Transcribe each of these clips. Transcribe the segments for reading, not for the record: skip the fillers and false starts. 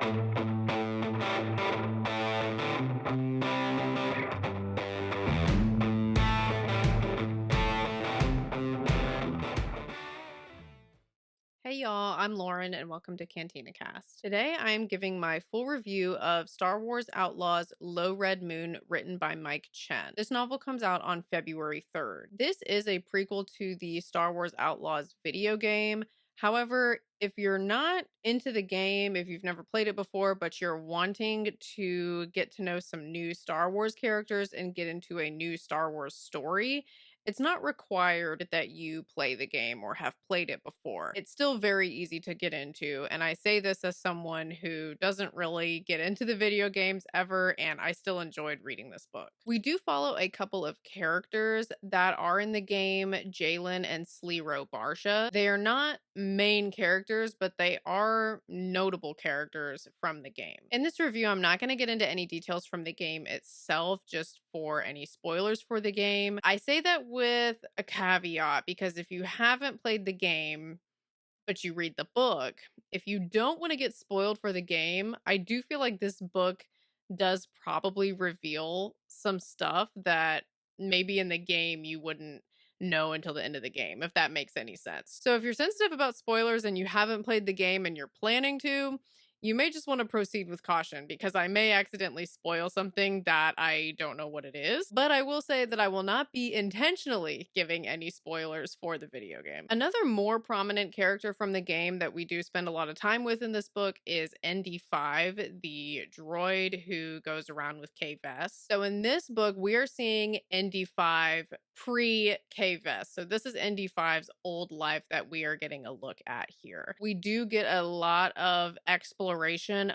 Hey y'all, I'm Lauren and welcome to Cantina Cast. Today I am giving my full review of Star Wars Outlaws Low Red Moon written by Mike Chen. This novel comes out on February 3rd. This is a prequel to the Star Wars Outlaws video game. However, if you're not into the game, if you've never played it before, but you're wanting to get to know some new Star Wars characters and get into a new Star Wars story, it's not required that you play the game or have played it before. It's still very easy to get into, and I say this as someone who doesn't really get into the video games ever, and I still enjoyed reading this book. We do follow a couple of characters that are in the game, Jalen and Sleero Barsha. They are not main characters, but they are notable characters from the game. In this review, I'm not going to get into any details from the game itself, just for any spoilers for the game. I say that with a caveat because if you haven't played the game, but you read the book, if you don't want to get spoiled for the game, I do feel like this book does probably reveal some stuff that maybe in the game you wouldn't know until the end of the game, if that makes any sense. So if you're sensitive about spoilers and you haven't played the game and you're planning to, you may just want to proceed with caution because I may accidentally spoil something that I don't know what it is. But I will say that I will not be intentionally giving any spoilers for the video game. Another more prominent character from the game that we do spend a lot of time with in this book is ND5, the droid who goes around with K-Vess. So in this book, we are seeing ND5 pre-K-Vess. So this is ND5's old life that we are getting a look at here. We do get a lot of exploration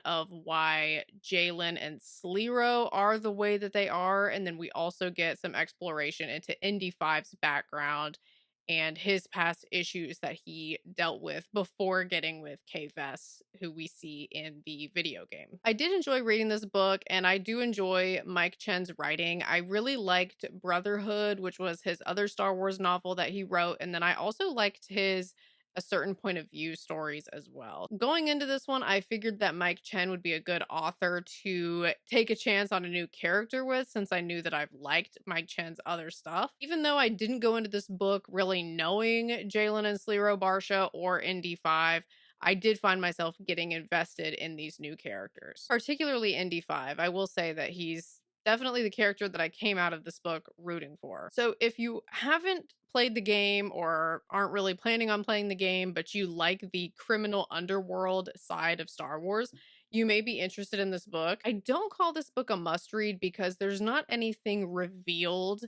of why Jalen and Sleero are the way that they are, and then we also get some exploration into ND5's background and his past issues that he dealt with before getting with K-Vess, who we see in the video game. I did enjoy reading this book, and I do enjoy Mike Chen's writing. I really liked Brotherhood, which was his other Star Wars novel that he wrote, and then I also liked his A Certain Point of View stories as well. Going into this one, I figured that Mike Chen would be a good author to take a chance on a new character with, since I knew that I've liked Mike Chen's other stuff. Even though I didn't go into this book really knowing Jalen and Sleero Barsha or ND5, I did find myself getting invested in these new characters, particularly ND5. I will say that he's definitely the character that I came out of this book rooting for. So if you haven't played the game or aren't really planning on playing the game, but you like the criminal underworld side of Star Wars, you may be interested in this book. I don't call this book a must read because there's not anything revealed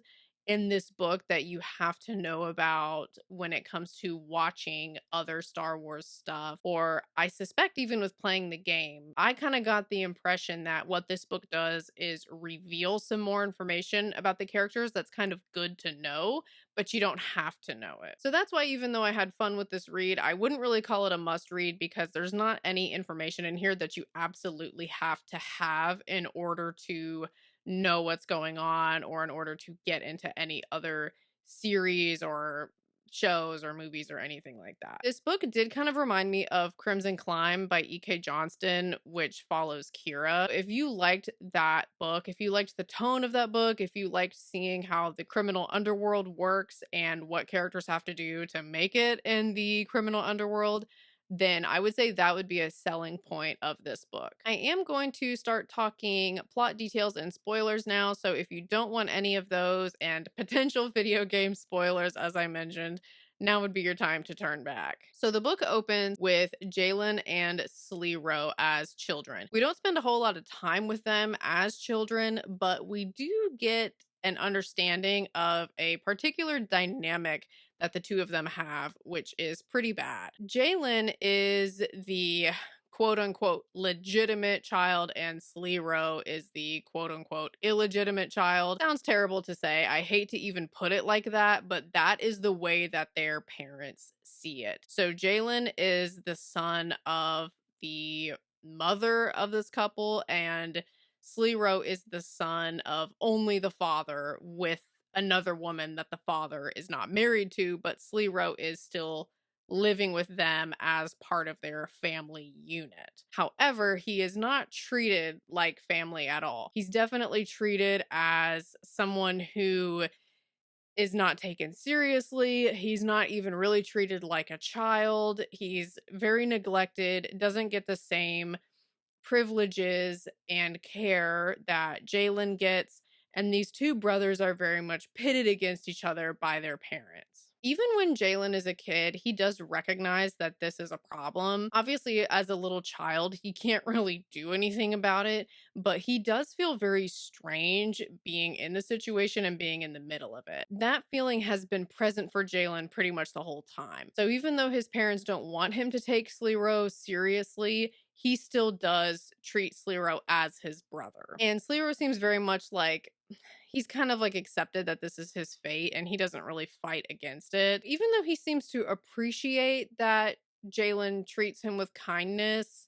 in this book that you have to know about when it comes to watching other Star Wars stuff, or I suspect even with playing the game. I kind of got the impression that what this book does is reveal some more information about the characters that's kind of good to know, but you don't have to know it. So that's why even though I had fun with this read, I wouldn't really call it a must read because there's not any information in here that you absolutely have to have in order to know what's going on or in order to get into any other series or shows or movies or anything like that. This book did kind of remind me of Crimson Climb by E.K. Johnston, which follows Kira. If you liked that book, if you liked the tone of that book, if you liked seeing how the criminal underworld works and what characters have to do to make it in the criminal underworld, then I would say that would be a selling point of this book. I am going to start talking plot details and spoilers now, so if you don't want any of those and potential video game spoilers, as I mentioned, now would be your time to turn back. So the book opens with Jalen and Sleero as children. We don't spend a whole lot of time with them as children, but we do get an understanding of a particular dynamic that the two of them have, which is pretty bad. Jalen is the quote unquote legitimate child, and Sleero is the quote unquote illegitimate child. Sounds terrible to say. I hate to even put it like that, but that is the way that their parents see it. So Jalen is the son of the mother of this couple, and Sleero is the son of only the father with another woman that the father is not married to, but Sleero is still living with them as part of their family unit. However, he is not treated like family at all. He's definitely treated as someone who is not taken seriously. He's not even really treated like a child. He's very neglected, doesn't get the same privileges and care that Jalen gets. And these two brothers are very much pitted against each other by their parents. Even when Jalen is a kid, he does recognize that this is a problem. Obviously, as a little child, he can't really do anything about it, but he does feel very strange being in the situation and being in the middle of it. That feeling has been present for Jalen pretty much the whole time. So even though his parents don't want him to take Slero seriously, he still does treat Slero as his brother. And Slero seems very much like he's kind of like accepted that this is his fate and he doesn't really fight against it. Even though he seems to appreciate that Jalen treats him with kindness,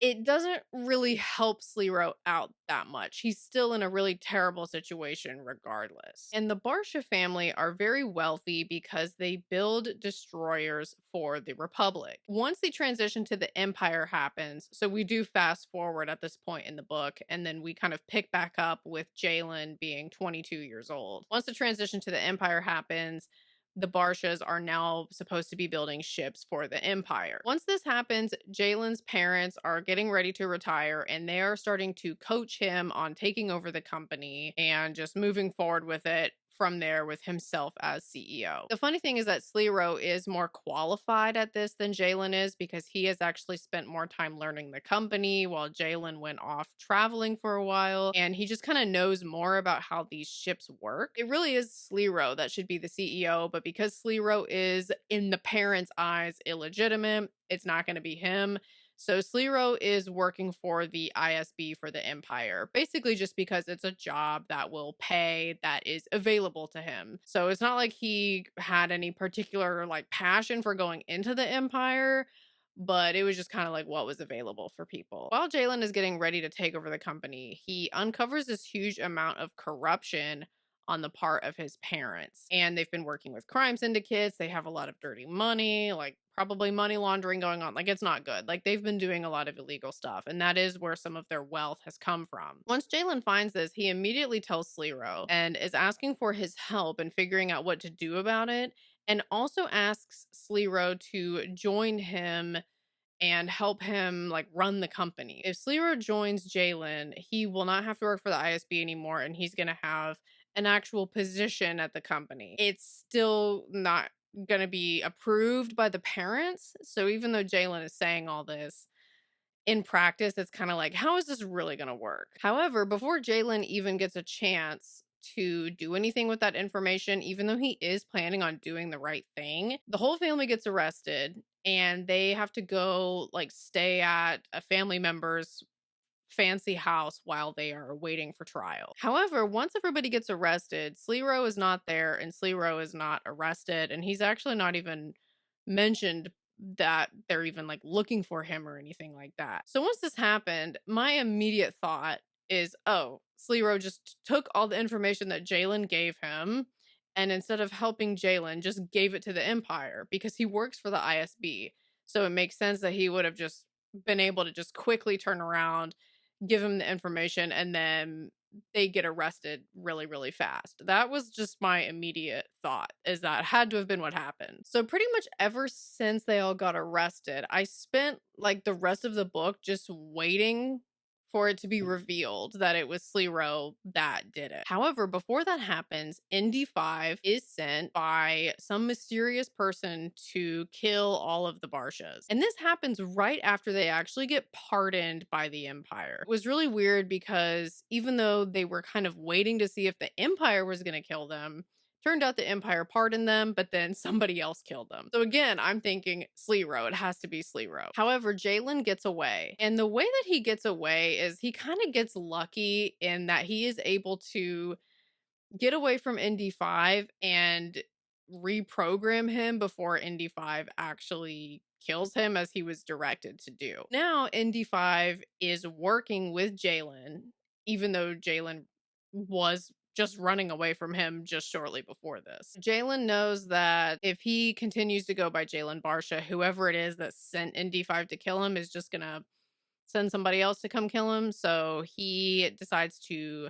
it doesn't really help Slero out that much. He's still in a really terrible situation regardless. And the Barsha family are very wealthy because they build destroyers for the Republic. Once the transition to the Empire happens, so we do fast forward at this point in the book, and then we kind of pick back up with Jalen being 22 years old. Once the transition to the Empire happens, the Barshas are now supposed to be building ships for the Empire. Once this happens, Jalen's parents are getting ready to retire and they are starting to coach him on taking over the company and just moving forward with it from there with himself as CEO. The funny thing is that Slero is more qualified at this than Jalen is because he has actually spent more time learning the company while Jalen went off traveling for a while and he just kind of knows more about how these ships work. It really is Slero that should be the CEO, but because Slero is in the parents' eyes illegitimate, it's not going to be him. So Slero is working for the ISB for the Empire, basically just because it's a job that will pay that is available to him. So it's not like he had any particular like passion for going into the Empire, but it was just kind of like what was available for people. While Jalen is getting ready to take over the company, he uncovers this huge amount of corruption on the part of his parents. And they've been working with crime syndicates. They have a lot of dirty money, like probably money laundering going on. Like it's not good. Like they've been doing a lot of illegal stuff. And that is where some of their wealth has come from. Once Jalen finds this, he immediately tells Slero and is asking for his help in figuring out what to do about it. And also asks Slero to join him and help him like run the company. If Slero joins Jalen, he will not have to work for the ISB anymore and he's going to have an actual position at the company. It's still not going to be approved by the parents. So even though Jalen is saying all this, in practice, it's kind of like, how is this really going to work? However, before Jalen even gets a chance to do anything with that information, even though he is planning on doing the right thing, the whole family gets arrested and they have to go like stay at a family member's fancy house while they are waiting for trial. However, once everybody gets arrested, Slero is not there and Slero is not arrested and he's actually not even mentioned that they're even like looking for him or anything like that. So once this happened, my immediate thought is, oh, Slero just took all the information that Jalen gave him and instead of helping Jalen, just gave it to the Empire because he works for the ISB. So it makes sense that he would have just been able to just quickly turn around, give him the information, and then they get arrested really, really fast. That was just my immediate thought, is that had to have been what happened. So pretty much ever since they all got arrested, I spent like the rest of the book just waiting for it to be revealed that it was Slero that did it. However, before that happens, ND5 is sent by some mysterious person to kill all of the Barshas. And this happens right after they actually get pardoned by the Empire. It was really weird because even though they were kind of waiting to see if the Empire was going to kill them, turned out the Empire pardoned them, but then somebody else killed them. So again, I'm thinking Slero. It has to be Slero. However, Jalen gets away. And the way that he gets away is he kind of gets lucky in that he is able to get away from ND5 and reprogram him before ND5 actually kills him as he was directed to do. Now, ND5 is working with Jalen, even though Jalen was just running away from him just shortly before this. Jalen knows that if he continues to go by Jalen Barsha, whoever it is that sent ND5 to kill him is just gonna send somebody else to come kill him. So he decides to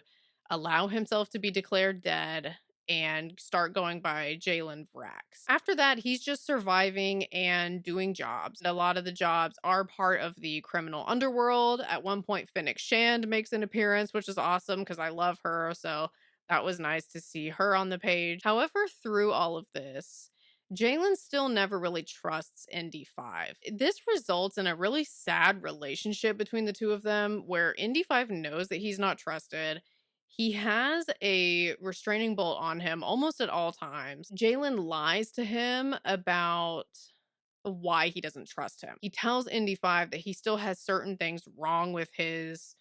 allow himself to be declared dead and start going by Jalen Vrax. After that, he's just surviving and doing jobs. A lot of the jobs are part of the criminal underworld. At one point, Finnick Shand makes an appearance, which is awesome because I love her. So that was nice to see her on the page. However, through all of this, Jalen still never really trusts ND5. This results in a really sad relationship between the two of them where ND5 knows that he's not trusted. He has a restraining bolt on him almost at all times. Jalen lies to him about why he doesn't trust him. He tells ND5 that he still has certain things wrong with his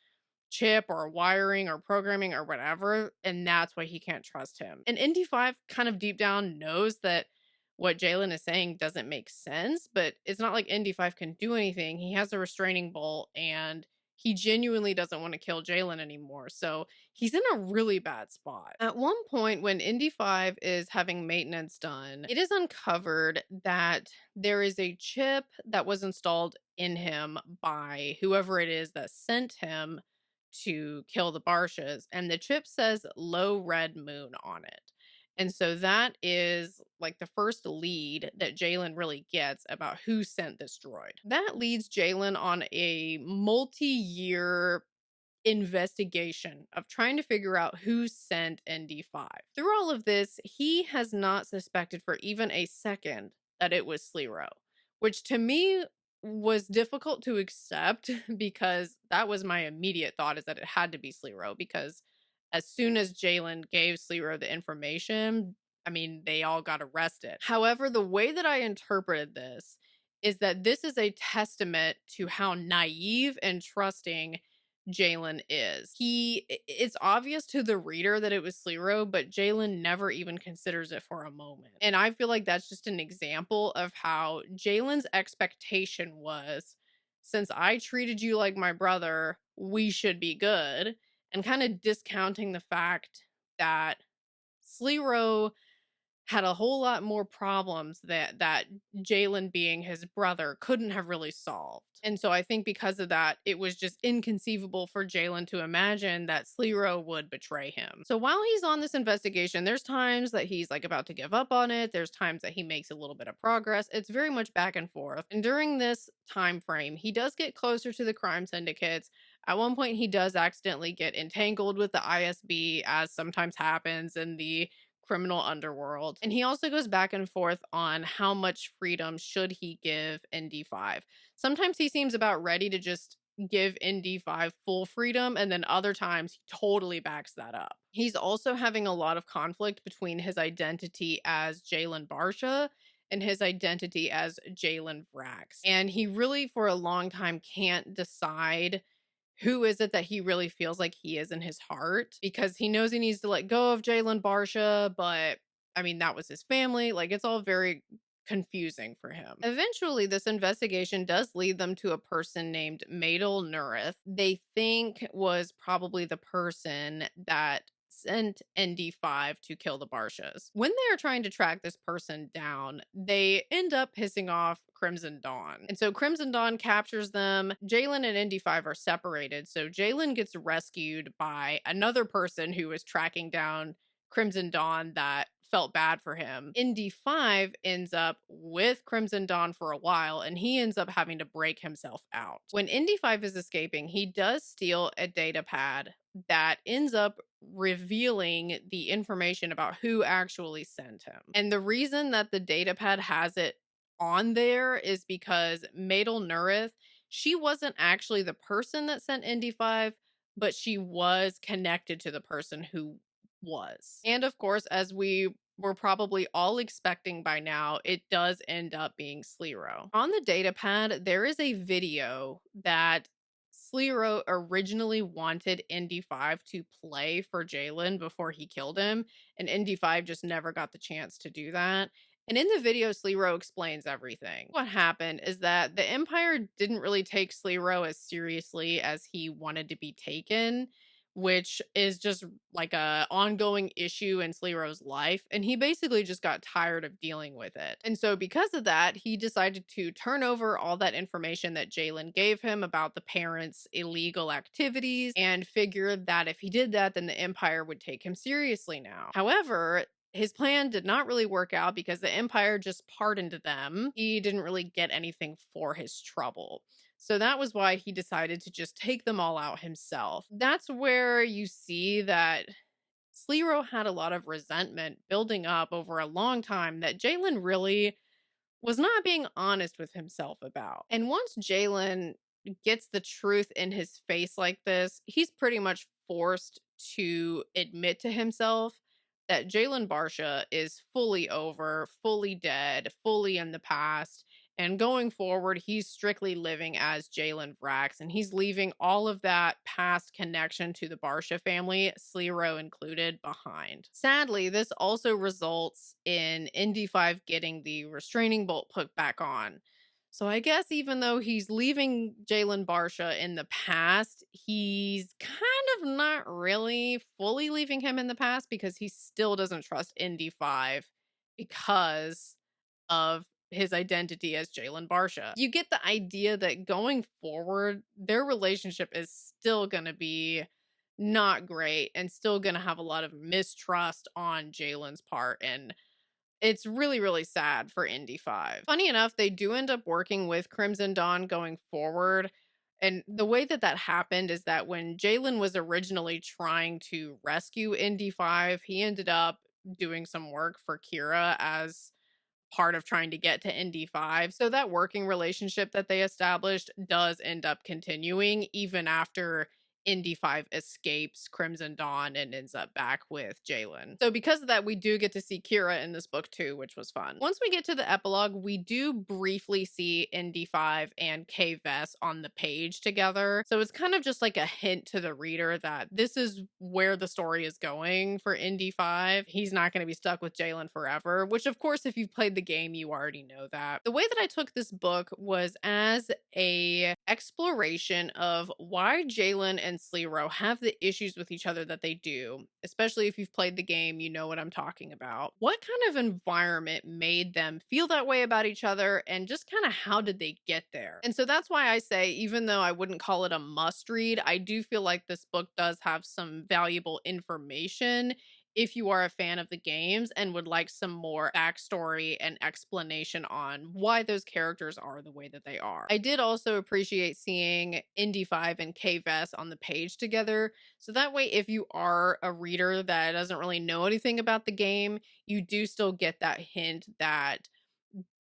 chip or wiring or programming or whatever, and that's why he can't trust him. And ND5 kind of deep down knows that what Jalen is saying doesn't make sense, but it's not like ND5 can do anything. He has a restraining bolt and he genuinely doesn't want to kill Jalen anymore. So he's in a really bad spot. At one point, when ND5 is having maintenance done, it is uncovered that there is a chip that was installed in him by whoever it is that sent him to kill the Barshas, and the chip says low red moon on it. And so that is like the first lead that Jalen really gets about who sent this droid. That leads Jalen on a multi-year investigation of trying to figure out who sent ND5. Through all of this, he has not suspected for even a second that it was Slero, which to me was difficult to accept because that was my immediate thought is that it had to be Slero because as soon as Jalen gave Slero the information, I mean, they all got arrested. However, the way that I interpreted this is that this is a testament to how naive and trusting Jalen is. It's obvious to the reader that it was Slero, but Jalen never even considers it for a moment. And I feel like that's just an example of how Jalen's expectation was, since I treated you like my brother, we should be good, and kind of discounting the fact that Slero had a whole lot more problems that Jalen being his brother couldn't have really solved. And so I think because of that, it was just inconceivable for Jalen to imagine that Slero would betray him. So while he's on this investigation, there's times that he's like about to give up on it. There's times that he makes a little bit of progress. It's very much back and forth. And during this time frame, he does get closer to the crime syndicates. At one point, he does accidentally get entangled with the ISB, as sometimes happens in the criminal underworld. And he also goes back and forth on how much freedom should he give ND5. Sometimes he seems about ready to just give ND5 full freedom, and then other times he totally backs that up. He's also having a lot of conflict between his identity as Jalen Barsha and his identity as Jalen Vrax. And he really, for a long time, can't decide who is it that he really feels like he is in his heart, because he knows he needs to let go of Jalen Barsha, but I mean, that was his family. Like, it's all very confusing for him. Eventually, this investigation does lead them to a person named Madel Nurith. They think was probably the person that sent ND5 to kill the Barshas. When they are trying to track this person down, they end up pissing off Crimson Dawn. And so Crimson Dawn captures them. Jalen and ND5 are separated. So Jalen gets rescued by another person who was tracking down Crimson Dawn that felt bad for him. ND5 ends up with Crimson Dawn for a while, and he ends up having to break himself out. When ND5 is escaping, he does steal a data pad that ends up revealing the information about who actually sent him. And the reason that the data pad has it on there is because Madel Nurith, she wasn't actually the person that sent ND5, but she was connected to the person who was. And of course, as we were probably all expecting by now, it does end up being Slero. On the data pad, there is a video that Slero originally wanted ND5 to play for Jalen before he killed him, and ND5 just never got the chance to do that. And in the video, Slero explains everything. What happened is that the Empire didn't really take Slero as seriously as he wanted to be taken, which is just like a ongoing issue in Sleero's life, and he basically just got tired of dealing with it. And so because of that, he decided to turn over all that information that Jalen gave him about the parents' illegal activities and figured that if he did that, then the Empire would take him seriously now. However, his plan did not really work out because the Empire just pardoned them. He didn't really get anything for his trouble. So that was why he decided to just take them all out himself. That's where you see that Sleero had a lot of resentment building up over a long time that Jalen really was not being honest with himself about. And once Jalen gets the truth in his face like this, he's pretty much forced to admit to himself that Jalen Barsha is fully over, fully dead, fully in the past. And going forward, he's strictly living as Jalen Vrax, and he's leaving all of that past connection to the Barsha family, Sleero included, behind. Sadly, this also results in Indy 5 getting the restraining bolt put back on. So I guess even though he's leaving Jalen Barsha in the past, he's kind of not really fully leaving him in the past because he still doesn't trust Indy 5 because of his identity as Jalen Barsha. You get the idea that going forward, their relationship is still going to be not great and still going to have a lot of mistrust on Jalen's part. And it's really, really sad for Indy 5. Funny enough, they do end up working with Crimson Dawn going forward. And the way that that happened is that when Jalen was originally trying to rescue Indy 5, he ended up doing some work for Kira as part of trying to get to Indy 5. So that working relationship that they established does end up continuing even after Indy 5 escapes Crimson Dawn and ends up back with Jalen. So because of that, we do get to see Kira in this book too, which was fun. Once we get to the epilogue, we do briefly see Indy 5 and Kay Vess on the page together. So it's kind of just like a hint to the reader that this is where the story is going for Indy 5. He's not going to be stuck with Jalen forever, which of course, if you've played the game, you already know that. The way that I took this book was as a exploration of why Jalen and Sleero have the issues with each other that they do. Especially if you've played the game, you know what I'm talking about. What kind of environment made them feel that way about each other, and just kind of how did they get there? And so that's why I say, even though I wouldn't call it a must read, I do feel like this book does have some valuable information if you are a fan of the games and would like some more backstory and explanation on why those characters are the way that they are. I did also appreciate seeing Indy 5 and Kay Vess on the page together. So that way, if you are a reader that doesn't really know anything about the game, you do still get that hint that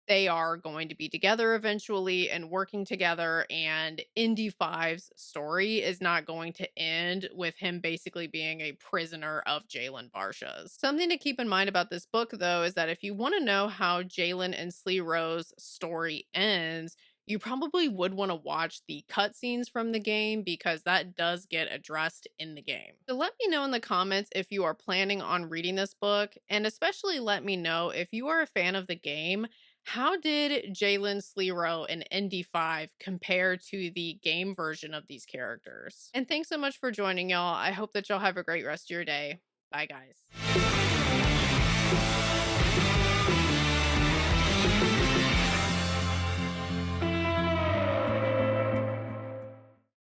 they are going to be together eventually and working together, and Indy 5's story is not going to end with him basically being a prisoner of Jalen Barsha's. Something to keep in mind about this book, though, is that if you want to know how Jalen and Sleero's story ends, you probably would want to watch the cutscenes from the game because that does get addressed in the game. So let me know in the comments if you are planning on reading this book, and especially let me know if you are a fan of the game. How did Jalen, Sleero, and Indy 5 compare to the game version of these characters? And thanks so much for joining, y'all. I hope that y'all have a great rest of your day. Bye, guys.